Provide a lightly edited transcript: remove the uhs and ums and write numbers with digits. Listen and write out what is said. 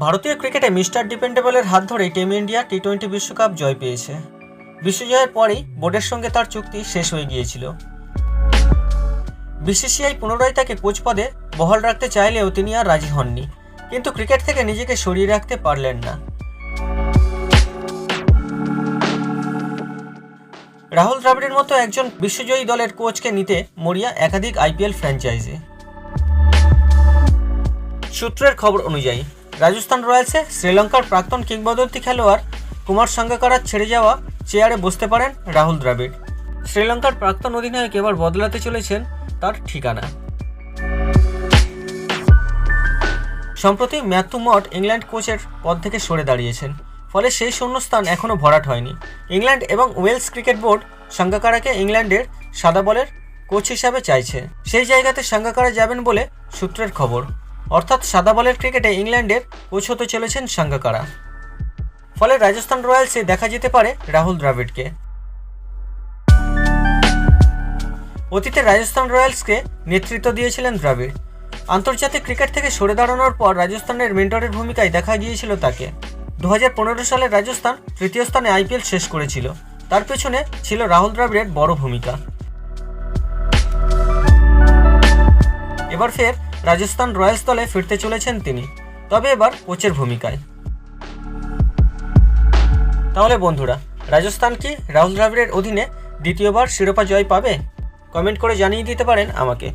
ভারতীয় ক্রিকেটে মিস্টার ডিপেন্ডেবলের হাত ধরেই টিম ইন্ডিয়া টি-20 বিশ্বকাপ জয় পেয়েছে। বিশ্বজয়ের পরেই বোর্ডের সঙ্গে তার চুক্তি শেষ হয়ে গিয়েছিল। বিসিসিআই পুনরায় তাকে কোচ পদে বহাল রাখতে চাইলেও তিনি আর রাজি হননি, কিন্তু ক্রিকেট থেকে নিজেকে সরিয়ে রাখতে পারলেন না। রাহুল দ্রাবিড়ের মতো একজন বিশ্বজয়ী দলের কোচকে নিতে মরিয়া একাধিক আইপিএল ফ্র্যাঞ্চাইজি। সূত্রের খবর অনুযায়ী রাজস্থান রয়্যালসে শ্রীলঙ্কার প্রাক্তন কিংবদন্তি খেলোয়াড় কুমার সাঙ্গাকারার ছেড়ে যাওয়া চেয়ারে বসতে পারেন রাহুল দ্রাবিড়। শ্রীলঙ্কার প্রাক্তন অধিনায়ক এবার বদলাতে চলেছেন তার ঠিকানা। সম্প্রতি ম্যাথু মড ইংল্যান্ড কোচের পদ থেকে সরে দাঁড়িয়েছেন, ফলে সেই শূন্যস্থান এখনও ভরাট হয়নি। ইংল্যান্ড এবং ওয়েলস ক্রিকেট বোর্ড সাঙ্গাকারাকে ইংল্যান্ডের সাদা বলের কোচ হিসাবে চাইছে। সেই জায়গাতে সাঙ্গাকারা যাবেন বলে সূত্রের খবর, অর্থাৎ সাদা বলের ক্রিকেটে ইংল্যান্ডের কোচ হতে চলেছেন সাঙ্গাকারা। ফলে রাজস্থান রয়্যালসে দেখা যেতে পারে রাহুল দ্রাবিড়কে। অতীতে রাজস্থান রয়্যালসকে নেতৃত্ব দিয়েছিলেন দ্রাবিড়। আন্তর্জাতিক ক্রিকেট থেকে সরে দাঁড়ানোর পর রাজস্থানের মেন্টরের ভূমিকায় দেখা গিয়েছিল তাকে। 2015 সালে রাজস্থান তৃতীয় স্থানে আইপিএল শেষ করেছিল। তার পেছনে ছিল রাহুল দ্রাবিড়ের বড় ভূমিকা। এবার ফের রাজস্থান রয়্যালস দলে ফিরতে চলেছেন তিনি, তবে এবার কোচের ভূমিকায়। তাহলে বন্ধুরা, রাজস্থান কি রাহুল দ্রাবিড়ের অধীনে দ্বিতীয়বার শিরোপা জয় পাবে? কমেন্ট করে জানিয়ে দিতে পারেন আমাকে।